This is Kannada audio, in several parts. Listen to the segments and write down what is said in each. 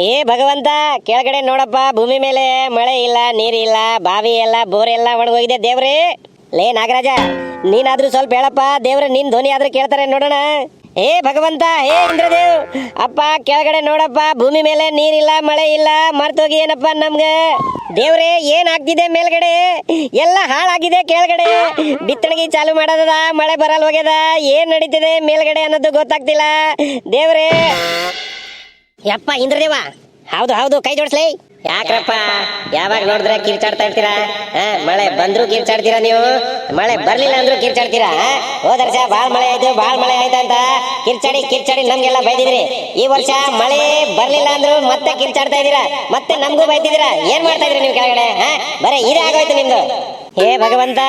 ಏ ಭಗವಂತ, ಕೆಳಗಡೆ ನೋಡಪ್ಪ, ಭೂಮಿ ಮೇಲೆ ಮಳೆ ಇಲ್ಲ, ನೀರಿಲ್ಲ, ಬಾವಿ ಎಲ್ಲ ಬೋರ್ ಎಲ್ಲ ಒಣಗೋಗಿದೆ ದೇವ್ರೇ. ಲೇ ನಾಗರಾಜ, ನೀನಾದ್ರೂ ಸ್ವಲ್ಪ ಹೇಳಪ್ಪ ದೇವ್ರೆ, ನಿನ್ ಧ್ವನಿ ಆದ್ರೂ ಕೇಳ್ತಾರೆ ನೋಡೋಣ. ಏ ಭಗವಂತ, ಹೇ ಇಂದ್ರದೇವ್ ಅಪ್ಪ, ಕೆಳಗಡೆ ನೋಡಪ್ಪ, ಭೂಮಿ ಮೇಲೆ ನೀರಿಲ್ಲ, ಮಳೆ ಇಲ್ಲ, ಮರ್ತೋಗಿ ಏನಪ್ಪ ನಮ್ಗೆ. ದೇವ್ರೆ, ಏನ್ ಆಗ್ತಿದೆ ಮೇಲ್ಗಡೆ? ಎಲ್ಲ ಹಾಳಾಗಿದೆ ಕೆಳಗಡೆ. ಬಿತ್ತಣಿಗೆ ಚಾಲು ಮಾಡೋದ, ಮಳೆ ಬರಲ್ ಹೋಗ್ಯದ, ಏನ್ ನಡೀತಿದೆ ಮೇಲ್ಗಡೆ ಅನ್ನೋದು ಗೊತ್ತಾಗ್ತಿಲ್ಲ ದೇವ್ರೆ. ಯಪ್ಪ ಇಂದ್ರದೇವ, ಹೌದು ಹೌದು, ಕೈ ಜೋಡಿಸ್ಲಿ. ಯಾಕ್ರಪ್ಪ ಯಾವಾಗ ನೋಡಿದ್ರೆ ಕಿರ್ಚಾಡ್ತಾ ಇರ್ತೀರಾ? ಮಳೆ ಬಂದ್ರು ಕಿರ್ಚಾಡ್ತೀರಾ ನೀವು, ಮಳೆ ಬರ್ಲಿಲ್ಲ ಅಂದ್ರೂ ಕಿರ್ಚಾಡ್ತೀರಾ? ಹೋದ ವರ್ಷ ಬಾಳ್ ಮಳೆ ಆಯ್ತು, ಬಾಳ್ ಮಳೆ ಆಯ್ತು ಅಂತ ಕಿರ್ಚಾಡಿ ಕಿರ್ಚಾಡಿ ನಮ್ಗೆಲ್ಲ ಬೈದಿದ್ರಿ. ಈ ವರ್ಷ ಮಳೆ ಬರ್ಲಿಲ್ಲ ಅಂದ್ರು ಮತ್ತೆ ಕಿರ್ಚಾಡ್ತಾ ಇದೀರಾ, ಮತ್ತೆ ನಮ್ಗೂ ಬೈತಿದ್ದೀರಾ. ಏನ್ ಮಾಡ್ತಾ ಇದ್ರಿ ನೀವು ಕೆಳಗಡೆ? ಬರೀ ಇದೇ ಆಗೋಯ್ತು ನಿಮ್ದು. ಹೇ ಭಗವಂತ,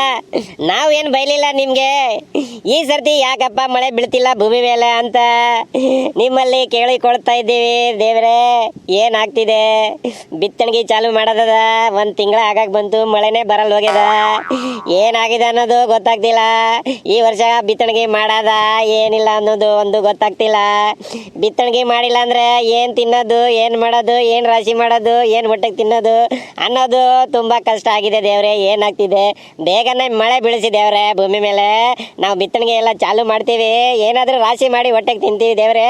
ನಾವ್ ಏನ್ ಬೈಲಿಲ್ಲ ನಿಮ್ಗೆ. ಈ ಸರ್ತಿ ಯಾಕಪ್ಪ ಮಳೆ ಬೀಳ್ತಿಲ್ಲ ಭೂಮಿ ಮೇಲೆ ಅಂತ ನಿಮ್ಮಲ್ಲಿ ಕೇಳಿಕೊಳ್ತಾ ಇದ್ದೀವಿ ದೇವ್ರೆ. ಏನ್ ಆಗ್ತಿದೆ? ಬಿತ್ತಣಿಗೆ ಚಾಲು ಮಾಡೋದದ, ಒಂದ್ ತಿಂಗಳ ಆಗಾಕ್ ಬಂತು, ಮಳೆನೇ ಬರಲ್ ಹೋಗ್ಯದ. ಏನಾಗಿದೆ ಅನ್ನೋದು ಗೊತ್ತಾಗ್ತಿಲ್ಲ. ಈ ವರ್ಷ ಬಿತ್ತಣಿಗೆ ಮಾಡದ ಏನಿಲ್ಲ ಅನ್ನೋದು ಒಂದು ಗೊತ್ತಾಗ್ತಿಲ್ಲ. ಬಿತ್ತಣಿಗೆ ಮಾಡಿಲ್ಲ ಅಂದ್ರೆ ಏನ್ ತಿನ್ನೋದು, ಏನ್ ಮಾಡೋದು, ಏನ್ ರಾಶಿ ಮಾಡೋದು, ಏನ್ ಹೊಟ್ಟೆಗೆ ತಿನ್ನೋದು ಅನ್ನೋದು ತುಂಬಾ ಕಷ್ಟ ಆಗಿದೆ ದೇವ್ರೆ. ಏನಾಗ್ತಿದೆ? ಬೇಗನೆ ಮಳೆ ಬೀಳಿಸಿ ದೇವ್ರೆ ಭೂಮಿ ಮೇಲೆ. ನಾವು ಬಿತ್ತಣಿಗೆ ಎಲ್ಲ ಚಾಲು ಮಾಡ್ತೀವಿ, ಏನಾದ್ರೂ ರಾಶಿ ಮಾಡಿ ಹೊಟ್ಟೆಗೆ ತಿಂತೀವಿ ದೇವ್ರೆ.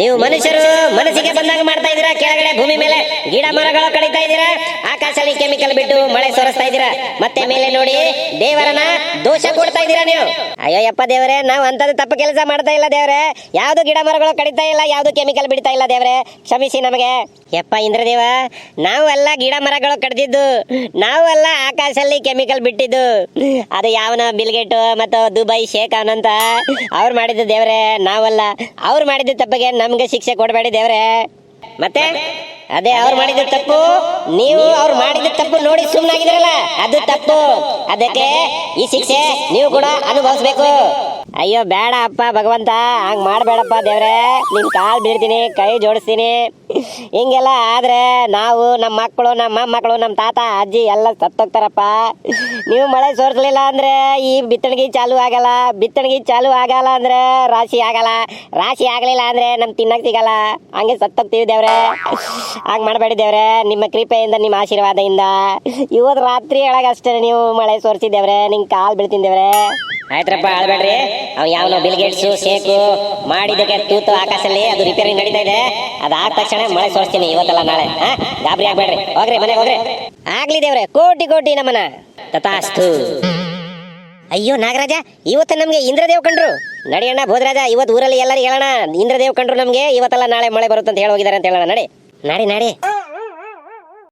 ನೀವು ಮನುಷ್ಯರು ಮನಸ್ಸಿಗೆ ಬಂದಾಗ ಮಾಡ್ತಾ ಇದೀರಾ. ಕೆಳಗಡೆ ಭೂಮಿ ಮೇಲೆ ಗಿಡ ಮರಗಳು ಕಡಿತಾ ಇದೀರಾ, ಆಕಾಶದಲ್ಲಿ ಕೆಮಿಕಲ್ ಬಿಟ್ಟು ಮಳೆ ಸೋರಿಸ್ತಾ ಇದೀರಾ, ಮತ್ತೆ ಮೇಲೆ ನೋಡಿ ದೇವರನ್ನ ದೋಷ ಕೊಡ್ತಾ ಇದೀರಾ ನೀವು. ಅಯ್ಯೋಯಪ್ಪ ದೇವ್ರೆ, ನಾವು ಅಂತದ್ದು ತಪ್ಪು ಕೆಲಸ ಮಾಡ್ತಾ ಇಲ್ಲ ದೇವ್ರೆ. ಯಾವ್ದು ಗಿಡ ಮರಗಳು ಕಡಿತಾ ಇಲ್ಲ, ಯಾವ್ದು ಕೆಮಿಕಲ್ ಬಿಡ್ತಾ ಇಲ್ಲ ದೇವ್ರೆ, ಕ್ಷಮಿಸಿ ನಮಗೆ. ಯಪ್ಪ ಇಂದ್ರದೇವ, ನಾವು ಎಲ್ಲ ಗಿಡ ಮರಗಳು ಕಡ್ದಿದ್ದು, ನಾವು ಎಲ್ಲ ಆಕಾಶದಲ್ಲಿ ಕೆಮಿಕಲ್ ಬಿಟ್ಟಿದ್ದು. ಅದು ಯಾವನ ಬಿಲ್ಗೇಟ್ ಮತ್ತು ದುಬೈ ಶೇಖ್ ಅವನಂತ ಅವ್ರು ಮಾಡಿದ್ದು ದೇವ್ರೆ, ನಾವಲ್ಲ. ಅವ್ರು ಮಾಡಿದ ತಪ್ಪಿಗೆ ನಮ್ಗೆ ಶಿಕ್ಷೆ ಕೊಡಬೇಡಿ ದೇವ್ರೆ. ಮತ್ತೆ ಅದೇ ಅವ್ರು ಮಾಡಿದ ತಪ್ಪು, ನೀವು ಅವ್ರು ಮಾಡಿದ ತಪ್ಪು ನೋಡಿ ಸುಮ್ಮನಾಗಿದ್ರಲ್ಲ, ಅದು ತಪ್ಪು. ಅದಕ್ಕೆ ಈ ಶಿಕ್ಷೆ ನೀವು ಕೂಡ ಅನುಭವಿಸ್ಬೇಕು. ಅಯ್ಯೋ ಬೇಡ ಅಪ್ಪ ಭಗವಂತ, ಹಂಗ್ ಮಾಡ್ಬೇಡಪ್ಪ ದೇವ್ರೆ. ನಿನ್ ಕಾಲ್ ಬೀಳ್ತೀನಿ, ಕೈ ಜೋಡಿಸ್ತೀನಿ. ಹಿಂಗೆಲ್ಲ ಆದ್ರೆ ನಾವು, ನಮ್ಮ ಮಕ್ಕಳು, ನಮ್ಮ ಮೊಮ್ಮಕ್ಕಳು, ನಮ್ಮ ತಾತ ಅಜ್ಜಿ ಎಲ್ಲ ಸತ್ತೋಗ್ತಾರಪ್ಪ. ನೀವು ಮಳೆ ಸೋರಿಸ್ಲಿಲ್ಲ ಅಂದ್ರೆ ಈ ಬಿತ್ತಣಿಗೆ ಚಾಲು ಆಗಲ್ಲ, ಬಿತ್ತಣಿಗೆ ಚಾಲು ಆಗಲ್ಲ ಅಂದ್ರೆ ರಾಶಿ ಆಗಲ್ಲ, ರಾಶಿ ಆಗ್ಲಿಲ್ಲ ಅಂದ್ರೆ ನಮ್ ತಿನ್ನಕ್ ಸಿಗಲ್ಲ, ಹಂಗೆ ಸತ್ತೋಗ್ತೀವಿ ದೇವ್ರೆ. ಹಂಗ್ ಮಾಡಬೇಡಿ ದೇವ್ರೆ, ನಿಮ್ಮ ಕೃಪೆಯಿಂದ, ನಿಮ್ಮ ಆಶೀರ್ವಾದದಿಂದ ಇವತ್ತು ರಾತ್ರಿ ಒಳಗಷ್ಟೇ ನೀವು ಮಳೆ ಸೋರಿಸಿದೇವ್ರೆ. ನಿಂಗೆ ಕಾಲ್ ಬೀಳ್ತೀನಿ ದೇವ್ರೆ. ಆಯ್ತ್ರಪ್ಪ, ಆಳ್ಬೇಡ್ರಿ. ಅವ್ ಯಾವನೋ ಬಿಲ್ಗೇಟ್ಸು ಶೇಕು ಮಾಡಿದಕ್ಕೆ ತೂತು ಆಕಾಶದಲ್ಲಿ ಅದು ರಿಪೇರಿ ನಡೀತಾ ಇದೆ. ಅದಾದ ತಕ್ಷಣ ಮಳೆ ಸೋರಿಸ್ತೀನಿ, ಇವತ್ತಲ್ಲ ನಾಳೆ. ಗಾಬರಿ ಆಗ್ಬೇಡ್ರಿ, ಹೋಗ್ರಿ ಮನೆಗೆ ಹೋಗ್ರಿ. ಆಗ್ಲಿ ದೇವ್ರೆ, ಕೋಟಿ ಕೋಟಿ ನಮನ ತಥಾಸ್ತು. ಅಯ್ಯೋ ನಾಗರಾಜ, ಇವತ್ತು ನಮ್ಗೆ ಇಂದ್ರದೇವ್ ಕಂಡ್ರು. ನಡಿಯಣ್ಣ ಭೋಜರಾಜ, ಇವತ್ತು ಊರಲ್ಲಿ ಎಲ್ಲರೂ ಹೇಳೋಣ, ಇಂದ್ರದೇವ್ ಕಂಡ್ರು ನಮ್ಗೆ, ಇವತ್ತಲ್ಲ ನಾಳೆ ಮಳೆ ಬರುತ್ತಂತ ಹೇಳಿ ಹೋಗಿದ್ದಾರೆ ಅಂತ ಹೇಳೋಣ. ನಡಿ ನಡಿ ನಡಿ.